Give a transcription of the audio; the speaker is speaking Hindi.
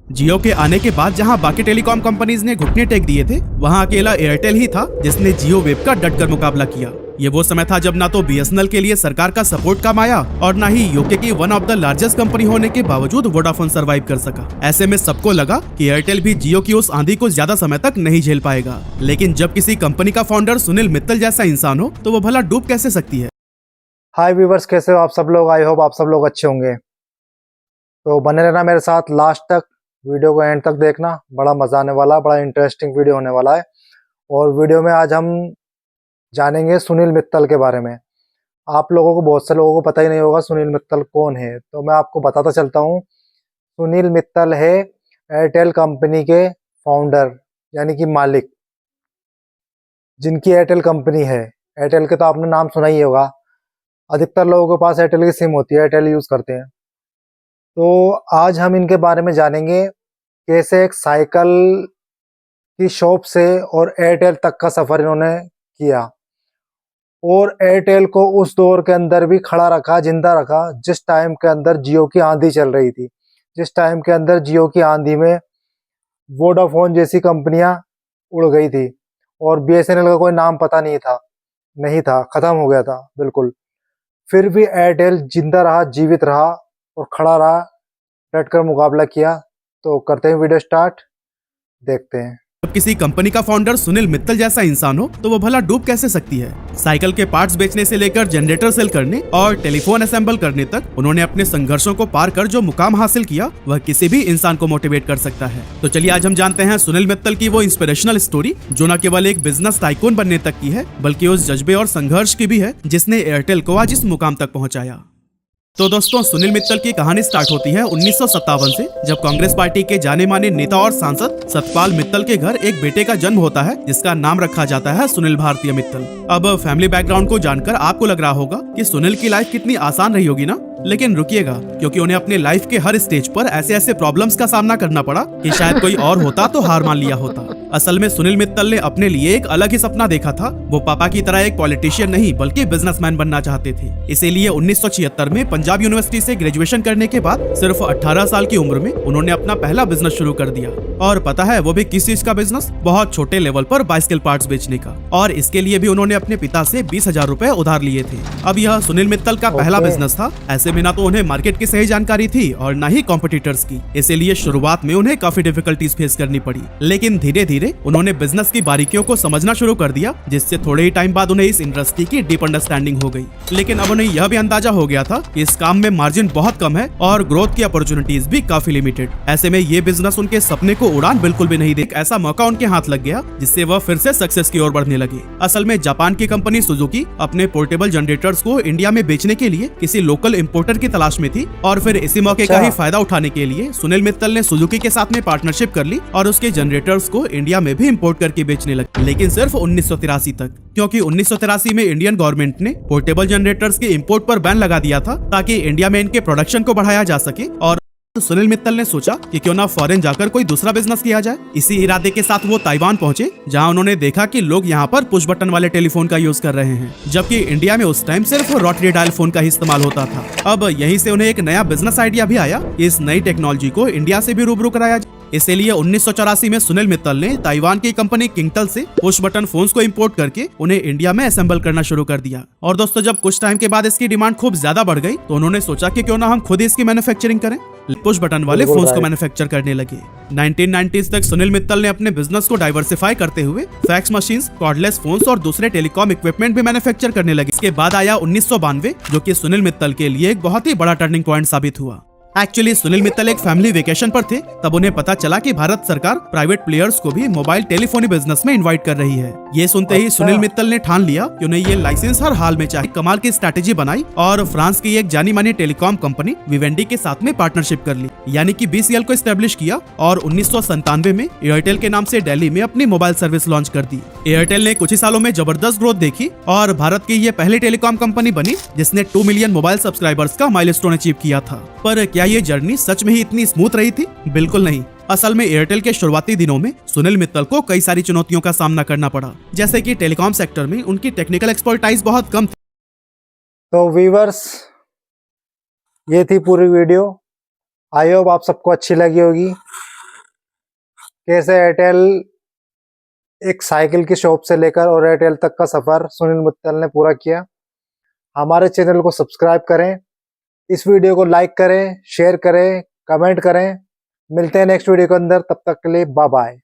जियो के आने के बाद जहां बाकी टेलीकॉम कंपनीज ने घुटने टेक दिए थे, वहां अकेला एयरटेल ही था जिसने जियो वेव का डटकर मुकाबला किया। ये वो समय था जब ना तो बीएसएनएल के लिए सरकार का सपोर्ट काम आया और ना ही यूके की one of the largest company होने के बावजूद वोडाफोन सरवाइव कर सका। ऐसे में सबको लगा कि एयरटेल भी जियो की उस आंधी को ज्यादा समय तक नहीं झेल पाएगा। लेकिन जब किसी कंपनी का फाउंडर सुनील मित्तल जैसा इंसान हो तो वो भला डूब कैसे सकती है। हाय व्यूवर्स, कैसे हो आप सब लोग। आई होप आप सब लोग अच्छे होंगे। तो बने रहना मेरे साथ लास्ट तक, वीडियो को एंड तक देखना। बड़ा मजा आने वाला, बड़ा इंटरेस्टिंग वीडियो होने वाला है। और वीडियो में आज हम जानेंगे सुनील मित्तल के बारे में। आप लोगों को, बहुत से लोगों को पता ही नहीं होगा सुनील मित्तल कौन है, तो मैं आपको बताता चलता हूँ। सुनील मित्तल है एयरटेल कंपनी के फाउंडर यानी कि मालिक, जिनकी एयरटेल कंपनी है। एयरटेल के तो आपने नाम सुना ही होगा। अधिकतर लोगों के पास एयरटेल की सिम होती है, एयरटेल यूज़ करते हैं। तो आज हम इनके बारे में जानेंगे, कैसे एक साइकिल की शॉप से और एयरटेल तक का सफ़र इन्होंने किया और एयरटेल को उस दौर के अंदर भी खड़ा रखा, जिंदा रखा, जिस टाइम के अंदर जियो की आंधी चल रही थी। जिस टाइम के अंदर जियो की आंधी में वोडाफोन जैसी कंपनियां उड़ गई थी और बीएसएनएल का कोई नाम पता नहीं था, ख़त्म हो गया था बिल्कुल। फिर भी एयरटेल जिंदा रहा, जीवित रहा और खड़ा रहा, डटकर मुकाबला किया। तो करते हैं वीडियो स्टार्ट, देखते हैं। जब किसी कंपनी का फाउंडर सुनील मित्तल जैसा इंसान हो तो वो भला डूब कैसे सकती है। साइकिल के पार्ट्स बेचने से लेकर जनरेटर सेल करने और टेलीफोन असेंबल करने तक उन्होंने अपने संघर्षों को पार कर जो मुकाम हासिल किया, वह किसी भी इंसान को मोटिवेट कर सकता है। तो चलिए आज हम जानते हैं सुनील मित्तल की वो इंस्पिरेशनल स्टोरी, जो न केवल एक बिजनेस टाइकून बनने तक की है, बल्कि उस जज्बे और संघर्ष की भी है जिसने एयरटेल को आज इस मुकाम तक पहुंचाया। तो दोस्तों, सुनील मित्तल की कहानी स्टार्ट होती है 1957 से, जब कांग्रेस पार्टी के जाने माने नेता और सांसद सतपाल मित्तल के घर एक बेटे का जन्म होता है, जिसका नाम रखा जाता है सुनील भारतीय मित्तल। अब फैमिली बैकग्राउंड को जानकर आपको लग रहा होगा कि सुनील की लाइफ कितनी आसान रही होगी ना, लेकिन रुकिएगा, क्योंकि उन्हें अपने लाइफ के हर स्टेज पर ऐसे ऐसे प्रॉब्लम्स का सामना करना पड़ा कि शायद कोई और होता तो हार मान लिया होता। असल में सुनील मित्तल ने अपने लिए एक अलग ही सपना देखा था। वो पापा की तरह एक पॉलिटिशियन नहीं बल्कि बिजनेसमैन बनना चाहते थे। इसीलिए 1976 में पंजाब यूनिवर्सिटी से ग्रेजुएशन करने के बाद सिर्फ 18 साल की उम्र में उन्होंने अपना पहला बिजनेस शुरू कर दिया। और पता है वो भी किस चीज का बिजनेस? बहुत छोटे लेवल पर बाइसिकल पार्ट्स बेचने का। और इसके लिए भी उन्होंने अपने पिता से 20,000 रुपए उधार लिए थे। अब यह सुनील मित्तल का पहला बिजनेस था। ऐसे में ना तो उन्हें मार्केट की सही जानकारी थी और ना ही कॉम्पिटिटर्स की, इसीलिए शुरुआत में उन्हें काफी डिफिकल्टीज फेस करनी पड़ी। लेकिन धीरे धीरे उन्होंने बिजनेस की बारीकियों को समझना शुरू कर दिया, जिससे थोड़े ही टाइम बाद उन्हें इस इंडस्ट्री की डीप अंडरस्टैंडिंग हो गई। लेकिन अब उन्हें यह भी अंदाजा हो गया था कि इस काम में मार्जिन बहुत कम है और ग्रोथ की अपॉर्चुनिटीज भी काफी लिमिटेड। ऐसे में ये बिजनेस उनके सपने को उड़ान बिल्कुल भी नहीं दे। ऐसा मौका उनके हाथ लग गया जिससे वह फिर से सक्सेस की ओर बढ़ने लगे। असल में जापान की कंपनी सुजुकी अपने पोर्टेबल जनरेटर्स को इंडिया में बेचने के लिए किसी लोकल इंपोर्टर की तलाश में थी और फिर इसी मौके का ही फायदा उठाने के लिए सुनील मित्तल ने सुजुकी के साथ में पार्टनरशिप कर ली और उसके जनरेटर्स को इंडिया में भी इंपोर्ट करके बेचने लगे, लेकिन सिर्फ 1983 तक, क्योंकि 1983 में इंडियन गवर्नमेंट ने पोर्टेबल जनरेटर्स के इंपोर्ट पर बैन लगा दिया था ताकि इंडिया में इनके प्रोडक्शन को बढ़ाया जा सके। और सुनील मित्तल ने सोचा कि क्यों ना फॉरेन जाकर कोई दूसरा बिजनेस किया जाए। इसी इरादे के साथ वो ताइवान पहुंचे, जहां उन्होंने देखा कि लोग यहां पर पुश बटन वाले टेलीफोन का यूज कर रहे हैं, जबकि इंडिया में उस टाइम सिर्फ रोटरी डायल फोन का ही इस्तेमाल होता था। अब यहीं से उन्हें एक नया बिजनेस आइडिया भी आया, इस नई टेक्नोलॉजी को इंडिया से भी रूबरू कराया जाए। इसीलिए 1984 में सुनील मित्तल ने ताइवान की कंपनी किंगटेल से पुश बटन फोन्स को इंपोर्ट करके उन्हें इंडिया में असेंबल करना शुरू कर दिया। और दोस्तों, जब कुछ टाइम के बाद इसकी डिमांड खूब ज्यादा बढ़ गई तो उन्होंने सोचा कि क्यों ना हम खुद ही इसकी मैन्युफैक्चरिंग करें। पुश बटन वाले फोन्स को मैन्युफैक्चर करने लगे। 1990s तक सुनील मित्तल ने अपने बिजनेस को डाइवर्सिफाई करते हुए फैक्स मशीन्स, कॉर्डलेस फोन्स और दूसरे टेलीकॉम इक्विपमेंट भी मैन्युफैक्चर करने लगे। इसके बाद आया 1992, जो कि सुनील मित्तल के लिए एक बहुत ही बड़ा टर्निंग पॉइंट साबित हुआ। एक्चुअली सुनील मित्तल एक फैमिली वेकेशन पर थे, तब उन्हें पता चला कि भारत सरकार प्राइवेट प्लेयर्स को भी मोबाइल टेलीफोनी बिजनेस में इनवाइट कर रही है। ये सुनते ही सुनील मित्तल ने ठान लिया कि उन्हें ये लाइसेंस हर हाल में चाहिए। कमाल की स्ट्रैटेजी बनाई और फ्रांस की एक जानी मानी टेलीकॉम कंपनी विवेंडी के साथ में पार्टनरशिप कर ली, यानी कि बीसीएल को एस्टेब्लिश किया और 1997 में एयरटेल के नाम से दिल्ली में अपनी मोबाइल सर्विस लॉन्च कर दी। एयरटेल ने कुछ ही सालों में जबरदस्त ग्रोथ देखी और भारत की ये पहली टेलीकॉम कंपनी बनी जिसने 2 मिलियन मोबाइल सब्सक्राइबर्स का माइलस्टोन अचीव किया था। पर क्या ये जर्नी सच में ही इतनी स्मूथ रही थी? बिल्कुल नहीं। असल में एयरटेल के शुरुआती दिनों में सुनील मित्तल को कई सारी चुनौतियों का सामना करना पड़ा, जैसे कि टेलीकॉम सेक्टर में उनकी टेक्निकल एक्सपर्टाइज बहुत कम थी। तो व्यूवर्स, ये थी पूरी वीडियो। आई होप आप सबको अच्छी लगी होगी। कैसे एयरटेल एक साइकिल की शॉप से लेकर और एयरटेल तक का सफर सुनील मित्तल ने पूरा किया। हमारे चैनल को सब्सक्राइब करें, इस वीडियो को लाइक करें, शेयर करें, कमेंट करें। मिलते हैं नेक्स्ट वीडियो के अंदर, तब तक के लिए बाय बाय।